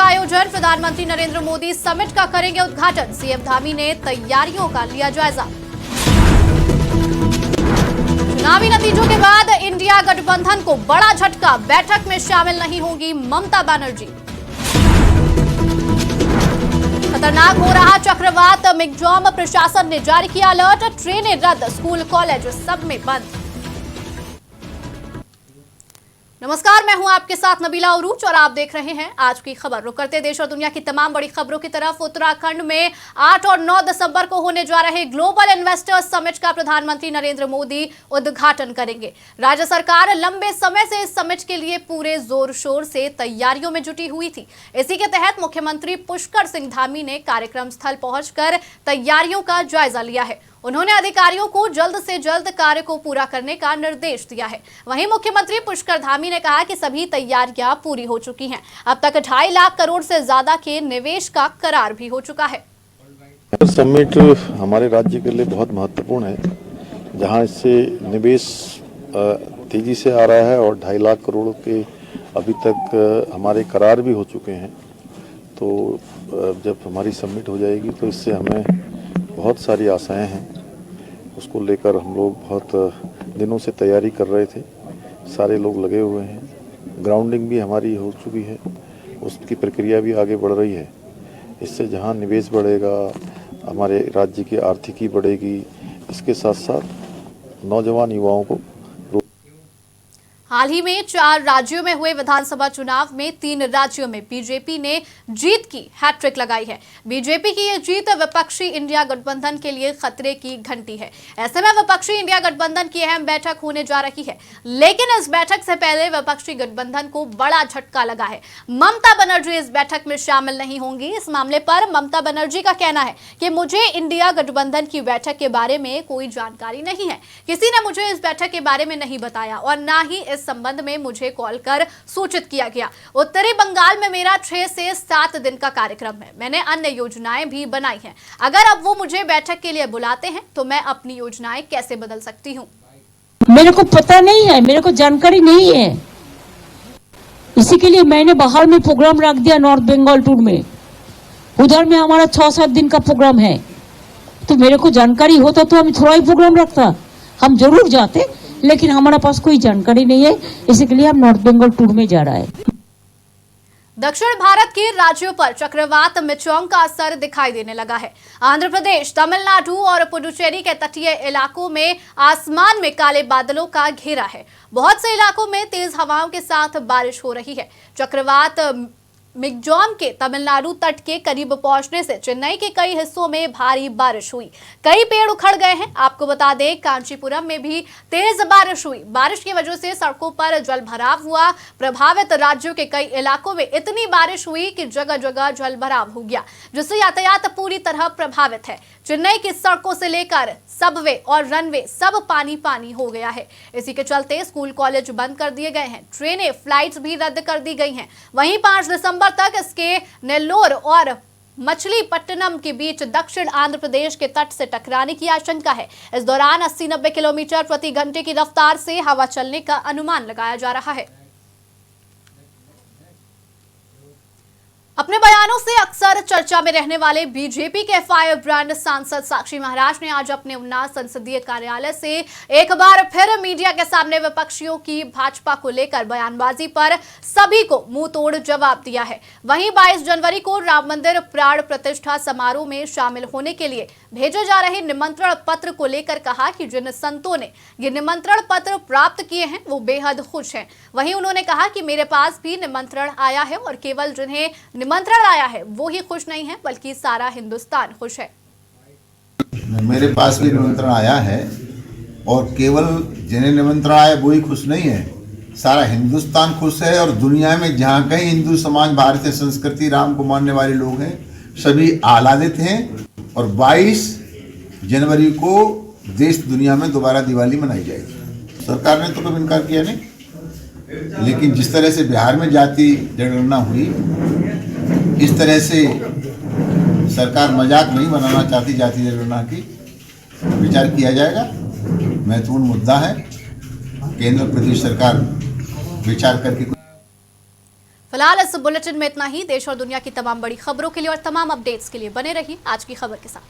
आयोजन, प्रधानमंत्री नरेंद्र मोदी समिट का करेंगे उद्घाटन। सीएम धामी ने तैयारियों का लिया जायजा। चुनावी नतीजों के बाद इंडिया गठबंधन को बड़ा झटका, बैठक में शामिल नहीं होंगी ममता बनर्जी। खतरनाक हो रहा चक्रवात मिगजॉम, प्रशासन ने जारी किया अलर्ट। ट्रेनें रद्द, स्कूल कॉलेज सब में बंद। नमस्कार, मैं हूं आपके साथ नबीला उरूज और आप देख रहे हैं आज की खबर। रुक करते देश और दुनिया की तमाम बड़ी खबरों की तरफ। उत्तराखंड में 8 और 9 दिसंबर को होने जा रहे ग्लोबल इन्वेस्टर्स समिट का प्रधानमंत्री नरेंद्र मोदी उद्घाटन करेंगे। राज्य सरकार लंबे समय से इस समिट के लिए पूरे जोर शोर से तैयारियों में जुटी हुई थी। इसी के तहत मुख्यमंत्री पुष्कर सिंह धामी ने कार्यक्रम स्थल पहुंचकर तैयारियों का जायजा लिया है। उन्होंने अधिकारियों को जल्द से जल्द कार्य को पूरा करने का निर्देश दिया है। वहीं मुख्यमंत्री पुष्कर धामी ने कहा कि सभी तैयारियां पूरी हो चुकी हैं। अब तक 2.5 लाख करोड़ से ज्यादा के निवेश का करार भी हो चुका है। समिट हमारे राज्य के लिए बहुत महत्वपूर्ण है, जहां इससे निवेश तेजी से आ रहा है और 2.5 लाख करोड़ के अभी तक हमारे करार भी हो चुके हैं। तो जब हमारी समिट हो जाएगी तो इससे हमें बहुत सारी आशाएं हैं। उसको लेकर हम लोग बहुत दिनों से तैयारी कर रहे थे, सारे लोग लगे हुए हैं। ग्राउंडिंग भी हमारी हो चुकी है, उसकी प्रक्रिया भी आगे बढ़ रही है। इससे जहां निवेश बढ़ेगा, हमारे राज्य की आर्थिकी बढ़ेगी, इसके साथ साथ नौजवान युवाओं को। हाल ही में 4 राज्यों में हुए विधानसभा चुनाव में 3 राज्यों में बीजेपी ने जीत की हैट्रिक लगाई है। बीजेपी की यह जीत विपक्षी इंडिया गठबंधन के लिए खतरे की घंटी है। ऐसे में विपक्षी इंडिया गठबंधन की अहम बैठक होने जा रही है, लेकिन इस बैठक से पहले विपक्षी गठबंधन को बड़ा झटका लगा है। ममता बनर्जी इस बैठक में शामिल नहीं होंगी। इस मामले पर ममता बनर्जी का कहना है कि मुझे इंडिया गठबंधन की बैठक के बारे में कोई जानकारी नहीं है, किसी ने मुझे इस बैठक के बारे में नहीं बताया और न ही इस संबंध में मुझे कॉल कर सूचित किया गया। उत्तरी बंगाल में मेरा 6 से 7 दिन का कार्यक्रम है। मैंने अन्य योजनाएं भी बनाई हैं। अगर अब वो मुझे बैठक के लिए बुलाते हैं तो मैं अपनी योजनाएं कैसे बदल सकती हूँ? मेरे को पता नहीं है, मेरे को जानकारी नहीं है। इसी के लिए मैंने बाहर में प्रोग्राम रख दिया, नॉर्थ बंगाल टूर में। उधर में हमारा 6-7 दिन का प्रोग्राम है। तो मेरे को जानकारी होता तो हम थोड़ा ही प्रोग्राम रखता, हम जरूर जाते, लेकिन हमारे पास कोई जानकारी नहीं है। इसी के लिए हम नॉर्थ बंगाल टूर में जा रहा है। दक्षिण भारत के राज्यों पर चक्रवात मिगजॉम का असर दिखाई देने लगा है। आंध्र प्रदेश, तमिलनाडु और पुडुचेरी के तटीय इलाकों में आसमान में काले बादलों का घेरा है। बहुत से इलाकों में तेज हवाओं के साथ बारिश हो रही है। चक्रवात मिगजॉम के तमिलनाडु तट के करीब पहुंचने से चेन्नई के कई हिस्सों में भारी बारिश हुई। कई पेड़ उखड़ गए हैं। आपको बता दें, कांचीपुरम में भी तेज बारिश हुई। बारिश की वजह से सड़कों पर जल भराव हुआ। प्रभावित राज्यों के कई इलाकों में इतनी बारिश हुई कि जगह जगह जल भराव हो गया, जिससे यातायात पूरी तरह प्रभावित है। चेन्नई की सड़कों से लेकर सबवे और रनवे सब पानी पानी हो गया है। इसी के चलते स्कूल कॉलेज बंद कर दिए गए हैं। ट्रेनें, फ्लाइट्स भी रद्द कर दी गई हैं। वहीं 5 दिसंबर तक इसके नेल्लोर और मछलीपट्टनम के बीच दक्षिण आंध्र प्रदेश के तट से टकराने की आशंका है। इस दौरान 80-90 किलोमीटर प्रति घंटे की रफ्तार से हवा चलने का अनुमान लगाया जा रहा है। अपने बयानों से अक्सर चर्चा में रहने वाले बीजेपी के फायर ब्रांड सांसद साक्षी महाराज ने आज अपने उन्नाव संसदीय कार्यालय से एक बार फिर मीडिया के सामने विपक्षियों की भाजपा को लेकर बयानबाजी पर सभी को मुंह तोड़ जवाब दिया है। वहीं 22 जनवरी को राम मंदिर प्राण प्रतिष्ठा समारोह में शामिल होने के लिए भेजे जा रहे निमंत्रण पत्र को लेकर कहा कि जिन संतों ने ये निमंत्रण पत्र प्राप्त किए हैं वो बेहद खुश हैं। वहीं उन्होंने कहा कि मेरे पास भी निमंत्रण आया है और केवल जिन्हें निमंत्रण आया है वो ही खुश नहीं है, बल्कि सारा हिंदुस्तान खुश है। मेरे पास भी निमंत्रण आया है और केवल जिन्हें निमंत्रण आया वो ही खुश नहीं है, सारा हिंदुस्तान खुश है। और दुनिया में जहाँ कहीं हिंदू समाज, भारतीय संस्कृति, राम को मानने वाले लोग हैं, सभी आह्लादित हैं। और 22 जनवरी को देश दुनिया में दोबारा दिवाली मनाई जाएगी। सरकार ने तो कभी इनकार किया नहीं, लेकिन जिस तरह से बिहार में जाति जनगणना हुई, इस तरह से सरकार मजाक नहीं बनाना चाहती जाति जनगणना की। विचार किया जाएगा, महत्वपूर्ण मुद्दा है। केंद्र प्रदेश सरकार विचार करके फिलहाल इस बुलेटिन में इतना ही। देश और दुनिया की तमाम बड़ी खबरों के लिए और तमाम अपडेट्स के लिए बने रहिए आज की खबर के साथ।